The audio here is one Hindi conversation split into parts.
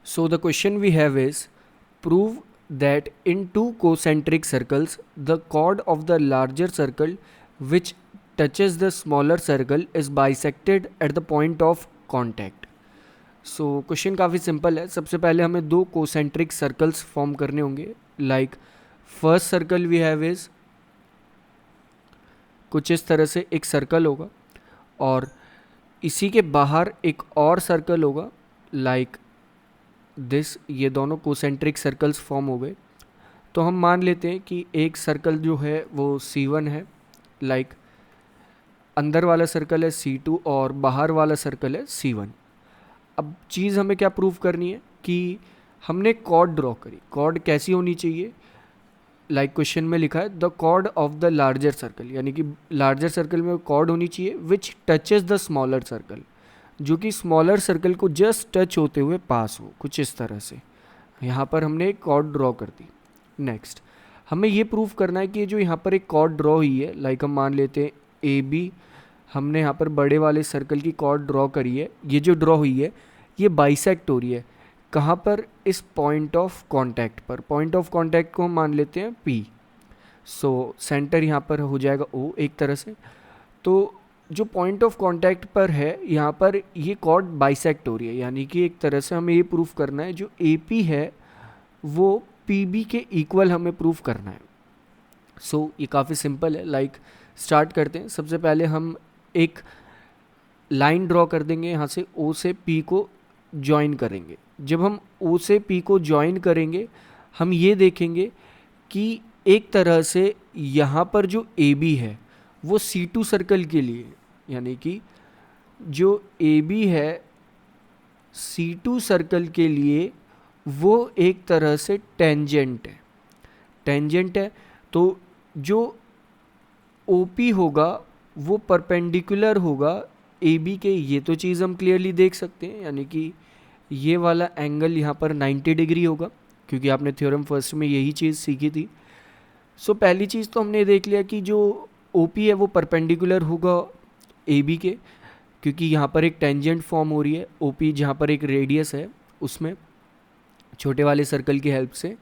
So the question we have is, prove that in two concentric circles, the chord of the larger circle which touches the smaller circle is bisected at the point of contact. So question काफ़ी सिंपल है. सबसे पहले हमें दो कोसेंट्रिक सर्कल्स फॉर्म करने होंगे. Like first circle we have is कुछ इस तरह से एक सर्कल होगा और इसी के बाहर एक और सर्कल होगा लाइक दिस. ये दोनों कोसेंट्रिक सर्कल्स फॉर्म हो गए. तो हम मान लेते हैं कि एक सर्कल जो है वो C1 है, लाइक अंदर वाला सर्कल है C2 और बाहर वाला सर्कल है C1. अब चीज़ हमें क्या प्रूव करनी है कि हमने कॉर्ड ड्रॉ करी. कॉर्ड कैसी होनी चाहिए? लाइक क्वेश्चन में लिखा है the chord of the larger circle, यानी कि लार्जर सर्कल में कॉर्ड होनी चाहिए which touches the smaller circle, जो कि स्मॉलर सर्कल को जस्ट टच होते हुए पास हो. कुछ इस तरह से यहाँ पर हमने एक कॉर्ड ड्रॉ कर दी. नेक्स्ट हमें ये प्रूव करना है कि जो यहाँ पर एक कॉर्ड ड्रॉ हुई है, लाइक हम मान लेते हैं AB, हमने यहाँ पर बड़े वाले सर्कल की कॉर्ड ड्रॉ करी है. ये जो ड्रॉ हुई है ये बाइसेक्ट हो रही है. कहाँ पर? इस पॉइंट ऑफ कांटेक्ट पर. पॉइंट ऑफ कांटेक्ट को हम मान लेते हैं P. सो सेंटर यहाँ पर हो जाएगा O एक तरह से. तो जो पॉइंट ऑफ कांटेक्ट पर है यहाँ पर ये कॉर्ड बाइसेक्ट हो रही है, यानी कि एक तरह से हमें ये प्रूफ करना है जो AP है वो PB के इक्वल हमें प्रूफ करना है. सो ये काफ़ी सिंपल है. लाइक स्टार्ट करते हैं. सबसे पहले हम एक लाइन ड्रॉ कर देंगे यहाँ से. O से P को ज्वाइन करेंगे. जब हम O से P को ज्वाइन करेंगे हम ये देखेंगे कि एक तरह से यहाँ पर जो AB है वो C2 सर्कल के लिए, यानी कि जो AB है C2 सर्कल के लिए वो एक तरह से टेंजेंट है. टेंजेंट है तो जो OP होगा वो परपेंडिकुलर होगा AB के. ये तो चीज़ हम क्लियरली देख सकते हैं, यानी कि ये वाला एंगल यहाँ पर 90 डिग्री होगा, क्योंकि आपने थ्योरम फर्स्ट में यही चीज़ सीखी थी. सो पहली चीज़ तो हमने देख लिया कि जो OP है वो परपेंडिकुलर होगा AB के, क्योंकि यहाँ पर एक टेंजेंट फॉर्म हो रही है. OP जहाँ पर एक रेडियस है उसमें छोटे वाले सर्कल की हेल्प से.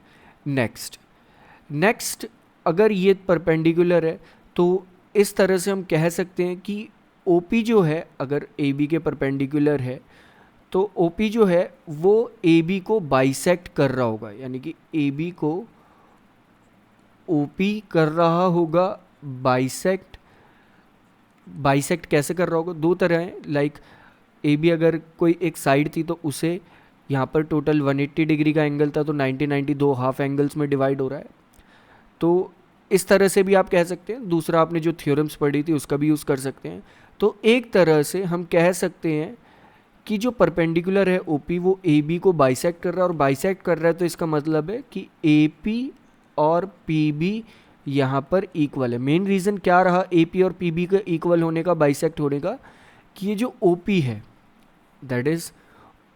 नेक्स्ट अगर ये परपेंडिकुलर है तो इस तरह से हम कह सकते हैं कि OP जो है अगर AB के परपेंडिकुलर है तो OP जो है वो AB को बाइसेक्ट कर रहा होगा, यानी कि AB को OP कर रहा होगा बाइसेक्ट. बाइसेक्ट कैसे कर रहा होगा? दो तरह हैं. लाइक AB अगर कोई एक साइड थी तो उसे यहाँ पर टोटल 180 डिग्री का एंगल था तो 90 दो हाफ एंगल्स में डिवाइड हो रहा है. तो इस तरह से भी आप कह सकते हैं. दूसरा आपने जो थ्योरम्स पढ़ी थी उसका भी यूज़ कर सकते हैं. तो एक तरह से हम कह सकते हैं कि जो परपेंडिकुलर है OP वो AB को बाइसेक्ट कर रहा है, और बाइसेक्ट कर रहा है तो इसका मतलब है कि AP और PB यहाँ पर इक्वल है. मेन रीज़न क्या रहा AP और PB के इक्वल होने का, बाइसेक्ट होने का? कि ये जो OP है दैट इज़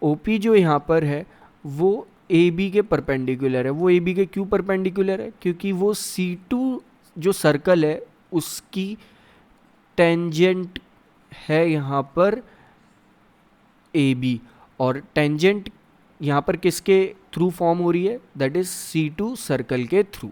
OP जो यहाँ पर है वो AB के परपेंडिकुलर है. वो AB के क्यों परपेंडिकुलर है? क्योंकि वो C2 जो सर्कल है उसकी टेंजेंट है यहाँ पर AB, और टेंजेंट यहाँ पर किसके थ्रू फॉर्म हो रही है? दैट इज़ C2 सर्कल के थ्रू.